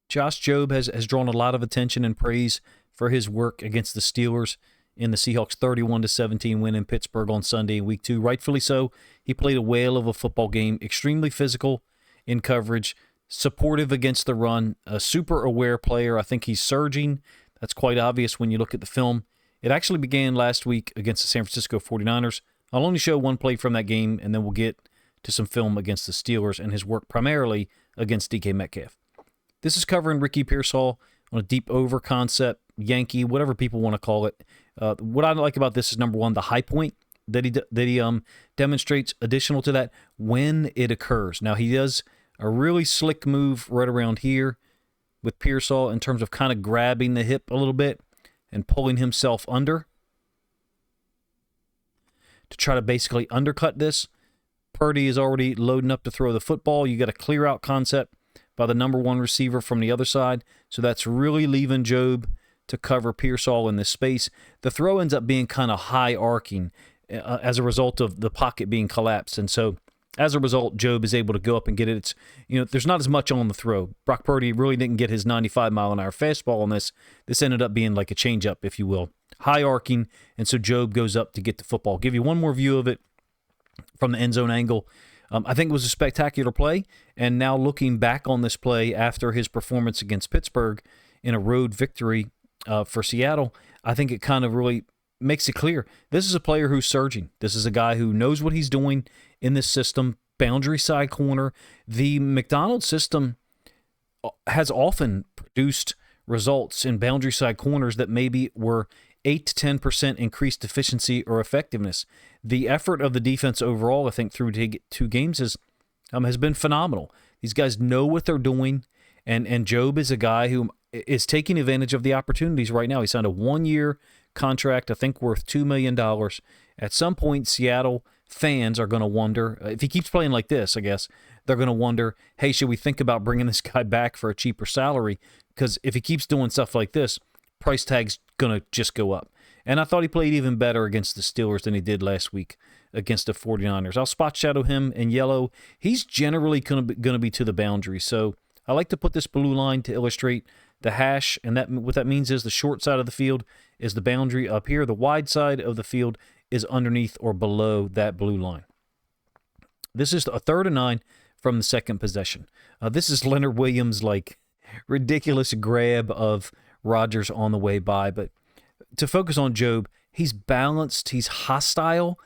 Josh Jobe has drawn a lot of attention and praise for his work against the Steelers in the Seahawks' 31-17 win in Pittsburgh on Sunday in Week 2. Rightfully so. He played a whale of a football game, extremely physical in coverage, supportive against the run, a super aware player. I think he's surging. That's quite obvious when you look at the film. It actually began last week against the San Francisco 49ers. I'll only show one play from that game, and then we'll get to some film against the Steelers and his work primarily against DK Metcalf. This is covering Ricky Pearsall on a deep over concept, Yankee, whatever people want to call it. What I like about this is, number one, the high point that he demonstrates. Additional to that, when it occurs. Now, he does a really slick move right around here with Pearsall in terms of kind of grabbing the hip a little bit and pulling himself under to try to basically undercut this. Purdy is already loading up to throw the football. You got a clear out concept by the number one receiver from the other side. So that's really leaving Jobe to cover Pearsall in this space. The throw ends up being kind of high arcing as a result of the pocket being collapsed. And so as a result, Jobe is able to go up and get it. There's not as much on the throw. Brock Purdy really didn't get his 95-mile-an-hour fastball on this. This ended up being like a changeup, if you will. High arcing, and so Jobe goes up to get the football. I'll give you one more view of it from the end zone angle. I think it was a spectacular play, and now looking back on this play after his performance against Pittsburgh in a road victory for Seattle, I think it kind of really makes it clear. This is a player who's surging. This is a guy who knows what he's doing in this system. Boundary side corner. The McDonald system has often produced results in boundary side corners that maybe were 8 to 10% increased efficiency or effectiveness. The effort of the defense overall, I think, through two games has been phenomenal. These guys know what they're doing, and Jobe is a guy who is taking advantage of the opportunities right now. He signed a one-year contract, I think worth $2 million. At some point, Seattle fans are going to wonder, if he keeps playing like this, I guess, they're going to wonder, hey, should we think about bringing this guy back for a cheaper salary? Because if he keeps doing stuff like this, price tag's going to just go up. And I thought he played even better against the Steelers than he did last week against the 49ers. I'll spot shadow him in yellow. He's generally going to be to the boundary. So I like to put this blue line to illustrate the hash, and that what that means is the short side of the field is the boundary up here. The wide side of the field is underneath or below that blue line. This is a 3rd and 9 from the second possession. This is Leonard Williams' ridiculous grab of Rodgers on the way by. But to focus on Jobe, he's balanced, he's hostile.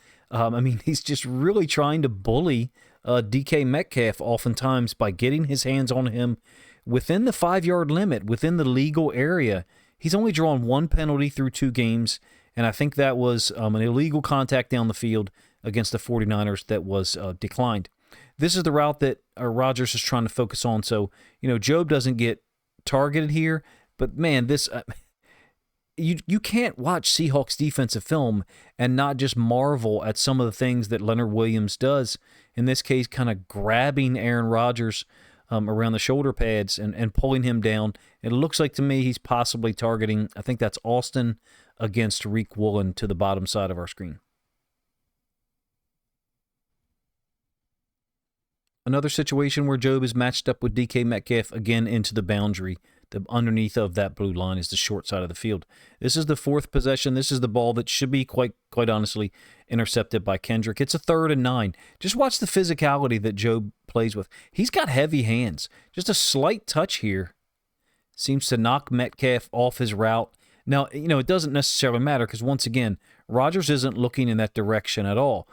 He's just really trying to bully DK Metcalf oftentimes by getting his hands on him within the 5-yard limit, within the legal area. He's only drawn one penalty through 2 games, and I think that was an illegal contact down the field against the 49ers that was declined. This is the route that Rodgers is trying to focus on. So, Jobe doesn't get targeted here, but man, this you can't watch Seahawks defensive film and not just marvel at some of the things that Leonard Williams does. In this case, kind of grabbing Aaron Rodgers around the shoulder pads and pulling him down. It looks like to me he's possibly targeting, I think that's Austin against Reek Woolen to the bottom side of our screen. Another situation where Jobe is matched up with DK Metcalf again into the boundary. The underneath of that blue line is the short side of the field. This is the 4th possession. This is the ball that should be quite honestly intercepted by Kendrick. It's a 3rd and 9. Just watch the physicality that Jobe plays with. He's got heavy hands. Just a slight touch here seems to knock Metcalf off his route. Now, it doesn't necessarily matter because once again, Rodgers isn't looking in that direction at all.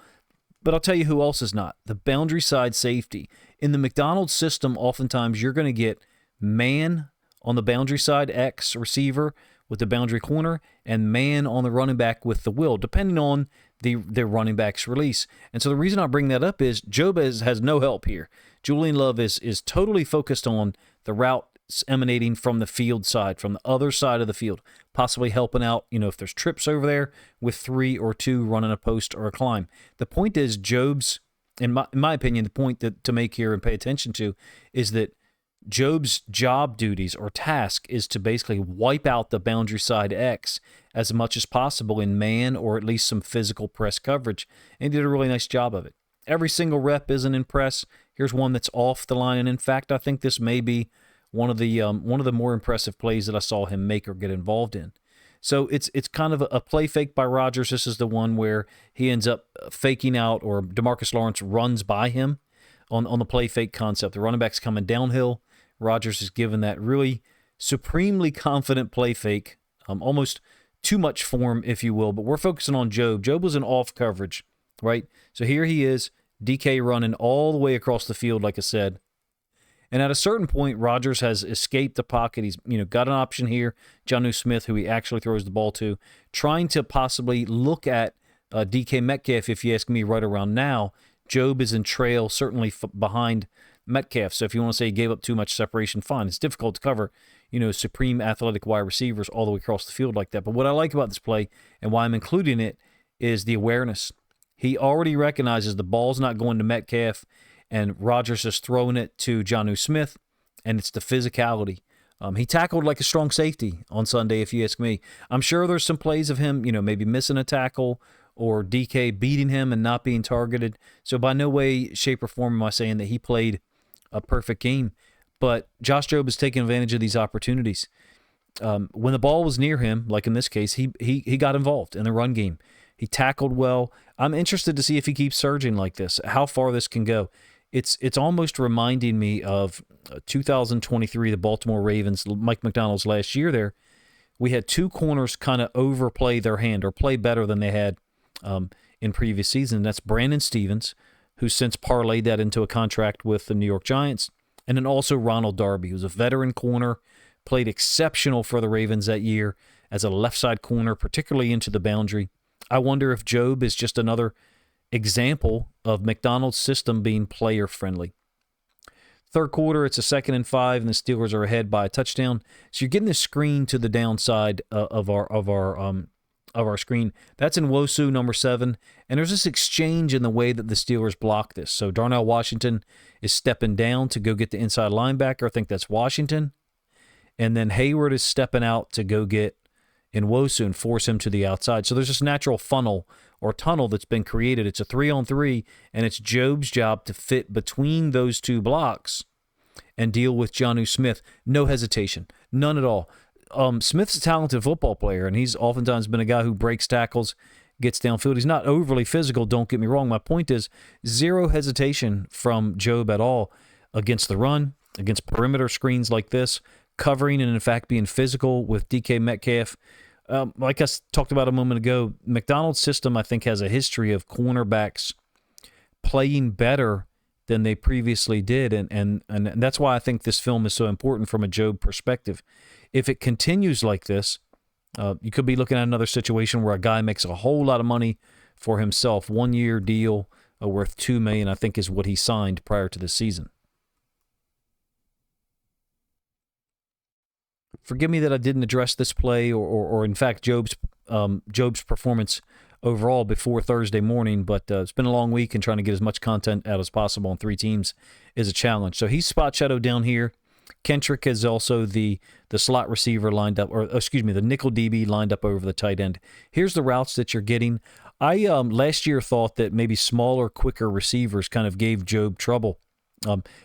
But I'll tell you who else is not. The boundary side safety. In the McDonald system, oftentimes you're going to get man on the boundary side, X receiver with the boundary corner, and man on the running back with the will, depending on the running back's release. And so the reason I bring that up is Jobe has no help here. Julian Love is totally focused on the route emanating from the field side, from the other side of the field, possibly helping out, if there's trips over there with 3 or 2 running a post or a climb. The point is Jobe's, in my opinion, the point to make here and pay attention to is that Jobe's job duties or task is to basically wipe out the boundary side X as much as possible in man or at least some physical press coverage, and he did a really nice job of it. Every single rep isn't in press. Here's one that's off the line, and in fact, I think this may be one of the more impressive plays that I saw him make or get involved in. So it's kind of a play fake by Rodgers. This is the one where he ends up faking out, or DeMarcus Lawrence runs by him on the play fake concept. The running back's coming downhill. Rodgers is given that really supremely confident play fake, almost too much form, if you will. But we're focusing on Jobe. Jobe was in off coverage, right? So here he is, DK running all the way across the field, like I said. And at a certain point, Rodgers has escaped the pocket. He's got an option here, Jonnu Smith, who he actually throws the ball to, trying to possibly look at DK Metcalf, if you ask me, right around now. Jobe is in trail, certainly behind Metcalf. So if you want to say he gave up too much separation, fine. It's difficult to cover, supreme athletic wide receivers all the way across the field like that. But what I like about this play and why I'm including it is the awareness. He already recognizes the ball's not going to Metcalf, and Rodgers is throwing it to Jonnu Smith, and it's the physicality. He tackled like a strong safety on Sunday, if you ask me. I'm sure there's some plays of him, maybe missing a tackle or DK beating him and not being targeted. So by no way, shape, or form am I saying that he played a perfect game. But Josh Jobe is taking advantage of these opportunities. When the ball was near him, like in this case, he got involved in the run game. He tackled well. I'm interested to see if he keeps surging like this, how far this can go. It's almost reminding me of 2023, the Baltimore Ravens, Mike McDonald's last year there. We had two corners kind of overplay their hand or play better than they had in previous season. That's Brandon Stevens, who's since parlayed that into a contract with the New York Giants, and then also Ronald Darby, who's a veteran corner, played exceptional for the Ravens that year as a left side corner, particularly into the boundary. I wonder if Jobe is just another example of McDonald's system being player-friendly. Third quarter, it's a 2nd and 5, and the Steelers are ahead by a touchdown. So you're getting this screen to the downside of our screen. That's in Wosu, number 7, and there's this exchange in the way that the Steelers block this. So Darnell Washington is stepping down to go get the inside linebacker. I think that's Washington. And then Hayward is stepping out to go get Nwosu and force him to the outside. So there's this natural funnel or tunnel that's been created. It's a 3-on-3, and it's Jobe's job to fit between those two blocks and deal with Jonnu Smith. No hesitation. None at all. Smith's a talented football player, and he's oftentimes been a guy who breaks tackles, gets downfield. He's not overly physical, don't get me wrong. My point is zero hesitation from Jobe at all against the run, against perimeter screens like this, covering and, in fact, being physical with DK Metcalf. Like I talked about a moment ago, McDonald's system, I think, has a history of cornerbacks playing better than they previously did, and that's why I think this film is so important from a Jobe perspective. If it continues like this, you could be looking at another situation where a guy makes a whole lot of money for himself. 1-year deal worth $2 million, I think, is what he signed prior to the season. Forgive me that I didn't address this play or in fact, Jobe's performance overall before Thursday morning, but it's been a long week, and trying to get as much content out as possible on 3 teams is a challenge. So he's spot shadowed down here. Kendrick is also the slot receiver lined up, or excuse me, the nickel DB lined up over the tight end. Here's the routes that you're getting. I last year thought that maybe smaller, quicker receivers kind of gave Jobe trouble.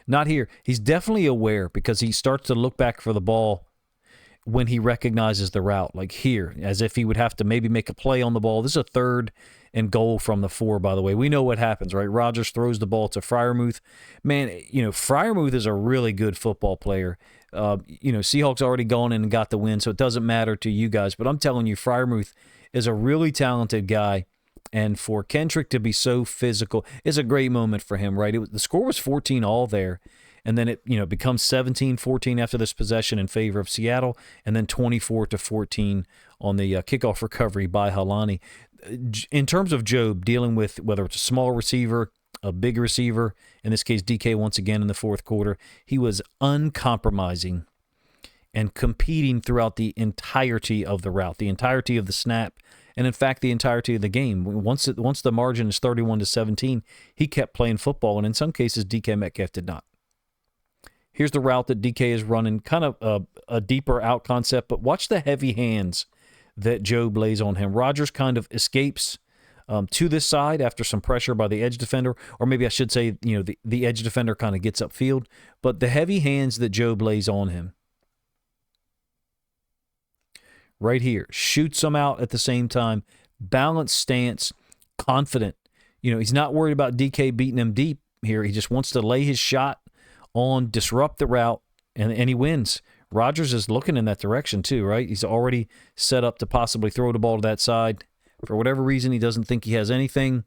Not here. He's definitely aware because he starts to look back for the ball when he recognizes the route, like here, as if he would have to maybe make a play on the ball. This is a 3rd and goal from the 4, by the way. We know what happens, right? Rodgers throws the ball to Freiermuth. Man, Freiermuth is a really good football player. Seahawks already gone in and got the win, so it doesn't matter to you guys. But I'm telling you, Freiermuth is a really talented guy. And for Kendrick to be so physical is a great moment for him, right? The score was 14-all there. And then it becomes 17-14 after this possession in favor of Seattle, and then 24-14 on the kickoff recovery by Halani. In terms of Jobe dealing with whether it's a small receiver, a big receiver, in this case DK once again in the 4th quarter, he was uncompromising and competing throughout the entirety of the route, the entirety of the snap, and in fact the entirety of the game. Once the margin is 31-17, he kept playing football, and in some cases DK Metcalf did not. Here's the route that DK is running, kind of a deeper out concept, but watch the heavy hands that Jobe lays on him. Rodgers kind of escapes to this side after some pressure by the edge defender, or maybe I should say, the edge defender kind of gets upfield. But the heavy hands that Jobe lays on him right here, shoots them out at the same time, balanced stance, confident. He's not worried about DK beating him deep here. He just wants to lay his shot on, disrupt the route, and he wins. Rodgers is looking in that direction too, right? He's already set up to possibly throw the ball to that side. For whatever reason, he doesn't think he has anything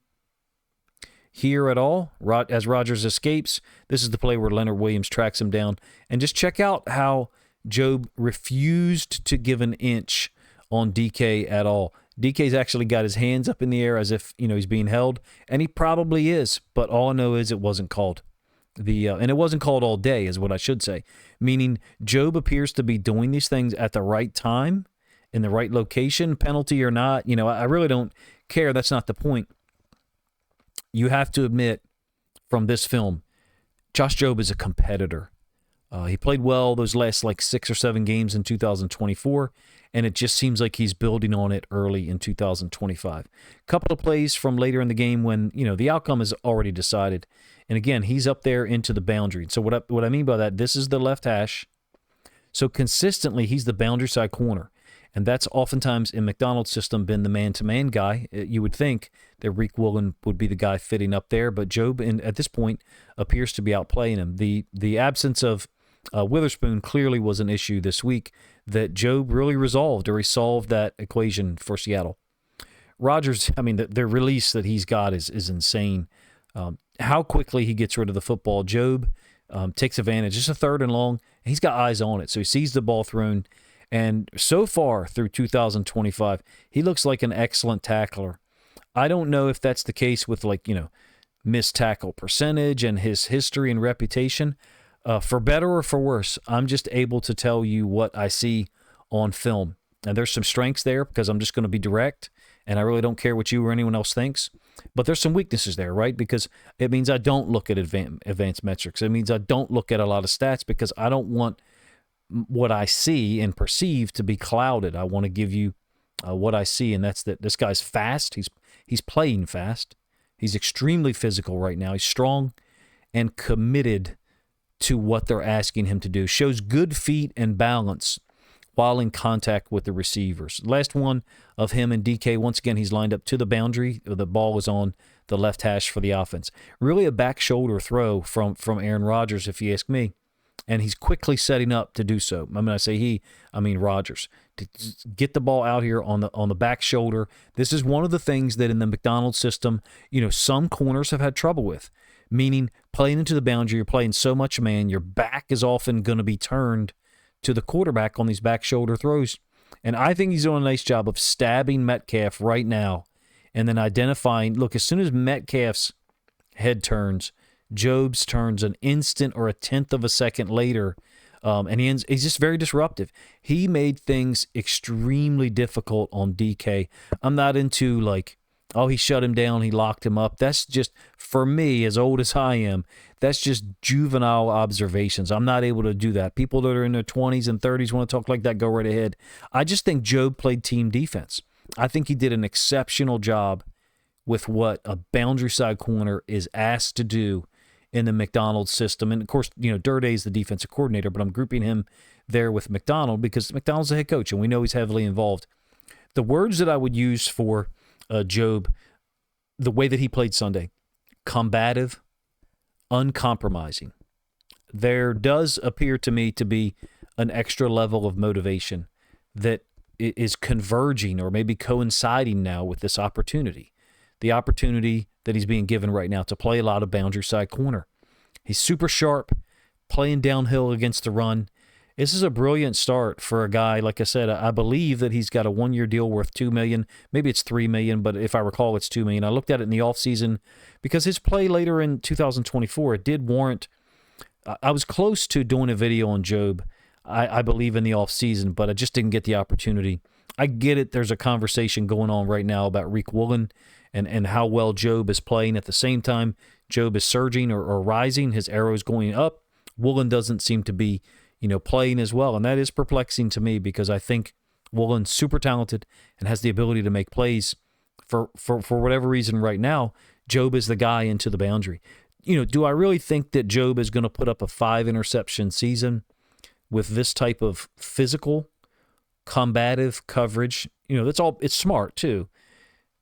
here at all. As Rodgers escapes, this is the play where Leonard Williams tracks him down. And just check out how Jobe refused to give an inch on DK at all. DK's actually got his hands up in the air as if he's being held, and he probably is. But all I know is it wasn't called. And it wasn't called all day, is what I should say. Meaning Jobe appears to be doing these things at the right time, in the right location, penalty or not. I really don't care. That's not the point. You have to admit from this film, Josh Jobe is a competitor. He played well those last 6 or 7 games in 2024, and it just seems like he's building on it early in 2025. Couple of plays from later in the game when the outcome is already decided, and again he's up there into the boundary. So what I mean by that, this is the left hash. So consistently he's the boundary side corner, and that's oftentimes in McDonald's system been the man-to-man guy. You would think that Rick Woolen would be the guy fitting up there, but Jobe at this point appears to be outplaying him. The absence of Witherspoon clearly was an issue this week that Jobe really resolved, or he solved that equation for Seattle. Rodgers, the release that he's got is insane. How quickly he gets rid of the football. Jobe takes advantage. Just a 3rd and long. And he's got eyes on it, so he sees the ball thrown. And so far through 2025, he looks like an excellent tackler. I don't know if that's the case with missed tackle percentage and his history and reputation. For better or for worse, I'm just able to tell you what I see on film. And there's some strengths there because I'm just going to be direct, and I really don't care what you or anyone else thinks. But there's some weaknesses there, right? Because it means I don't look at advanced metrics. It means I don't look at a lot of stats because I don't want what I see and perceive to be clouded. I want to give you what I see, and that's that this guy's fast. He's playing fast. He's extremely physical right now. He's strong and committed to what they're asking him to do. Shows good feet and balance while in contact with the receivers. Last one of him and DK, once again, he's lined up to the boundary. The ball is on the left hash for the offense. Really a back shoulder throw from Aaron Rodgers, if you ask me. And he's quickly setting up to do so. When I say he, I mean Rodgers. To get the ball out here on the back shoulder. This is one of the things that in the McDonald's system, some corners have had trouble with. Meaning playing into the boundary, you're playing so much man, your back is often going to be turned to the quarterback on these back shoulder throws. And I think he's doing a nice job of stabbing Metcalf right now and then identifying, look, as soon as Metcalf's head turns, Jobe's turns an instant or a 1/10 of a second later, and he's just very disruptive. He made things extremely difficult on DK. I'm not into he shut him down, he locked him up. That's just, for me, as old as I am, that's just juvenile observations. I'm not able to do that. People that are in their 20s and 30s want to talk like that, go right ahead. I just think Jobe played team defense. I think he did an exceptional job with what a boundary side corner is asked to do in the McDonald's system. And, of course, Durday is the defensive coordinator, but I'm grouping him there with McDonald because McDonald's the head coach, and we know he's heavily involved. The words that I would use for Jobe, the way that he played Sunday, combative, uncompromising. There does appear to me to be an extra level of motivation that is converging or maybe coinciding now with this opportunity. The opportunity that he's being given right now to play a lot of boundary side corner. He's super sharp, playing downhill against the run. This is a brilliant start for a guy. Like I said, I believe that he's got a 1-year deal worth $2 million. Maybe it's $3 million, but if I recall, it's $2 million. I looked at it in the offseason because his play later in 2024, it did warrant. I was close to doing a video on Jobe, I believe, in the offseason, but I just didn't get the opportunity. I get it. There's a conversation going on right now about Rick Woolen and how well Jobe is playing. At the same time, Jobe is surging or rising. His arrow is going up. Woolen doesn't seem to be playing as well. And that is perplexing to me because I think Woolen's super talented and has the ability to make plays for whatever reason right now, Jobe is the guy into the boundary. Do I really think that Jobe is going to put up a 5-interception season with this type of physical, combative coverage? That's all. It's smart too,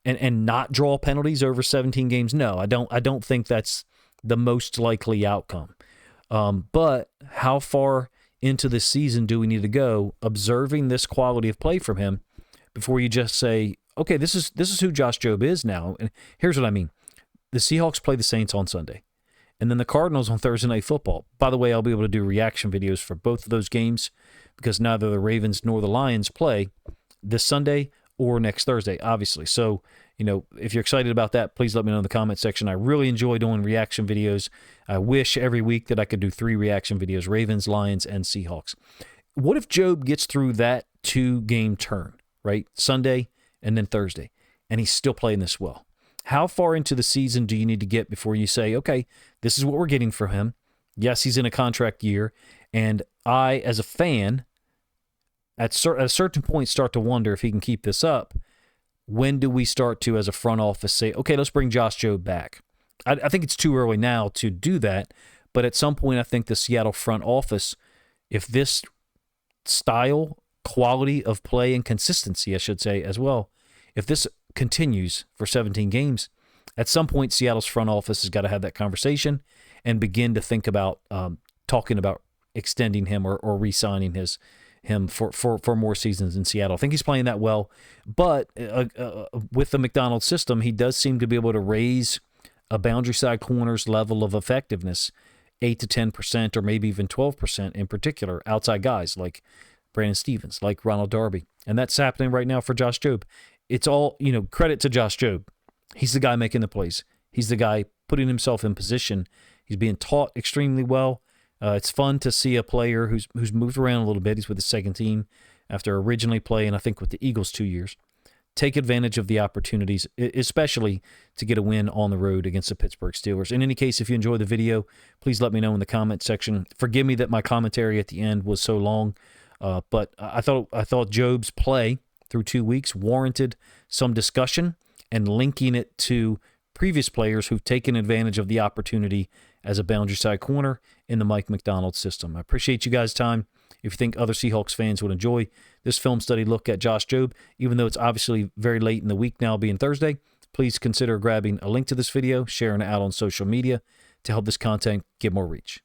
and not draw penalties over 17 games. No, I don't think that's the most likely outcome. But how far into this season do we need to go observing this quality of play from him before you just say, okay, this is who Josh Jobe is now? And here's what I mean. The Seahawks play the Saints on Sunday, and then the Cardinals on Thursday Night Football. By the way, I'll be able to do reaction videos for both of those games because neither the Ravens nor the Lions play this Sunday or next Thursday, obviously. So, if you're excited about that, please let me know in the comment section. I really enjoy doing reaction videos. I wish every week that I could do 3 reaction videos, Ravens, Lions, and Seahawks. What if Jobe gets through that 2-game turn, right? Sunday and then Thursday, and he's still playing this well? How far into the season do you need to get before you say, okay, this is what we're getting from him? Yes, he's in a contract year, and I, as a fan, at a certain point start to wonder if he can keep this up. When do we start to, as a front office, say, okay, let's bring Josh Jobe back? I think it's too early now to do that, but at some point I think the Seattle front office, if this style, quality of play, and consistency, I should say as well, if this continues for 17 games, at some point Seattle's front office has got to have that conversation and begin to think about talking about extending him or re-signing him for more seasons in Seattle. I think he's playing that well, but with the McDonald system, he does seem to be able to raise a boundary side corner's level of effectiveness 8 to 10%, or maybe even 12% in particular, outside guys like Brandon Stevens, like Ronald Darby. And that's happening right now for Josh Jobe. It's all, credit to Josh Jobe. He's the guy making the plays. He's the guy putting himself in position. He's being taught extremely well. It's fun to see a player who's moved around a little bit. He's with the second team after originally playing, I think, with the Eagles 2 years. Take advantage of the opportunities, especially to get a win on the road against the Pittsburgh Steelers. In any case, if you enjoyed the video, please let me know in the comment section. Forgive me that my commentary at the end was so long, but I thought Jobe's play through 2 weeks warranted some discussion and linking it to previous players who've taken advantage of the opportunity as a boundary side corner in the Mike McDonald system. I appreciate you guys' time. If you think other Seahawks fans would enjoy this film study look at Josh Jobe, even though it's obviously very late in the week now, being Thursday, please consider grabbing a link to this video, sharing it out on social media to help this content get more reach.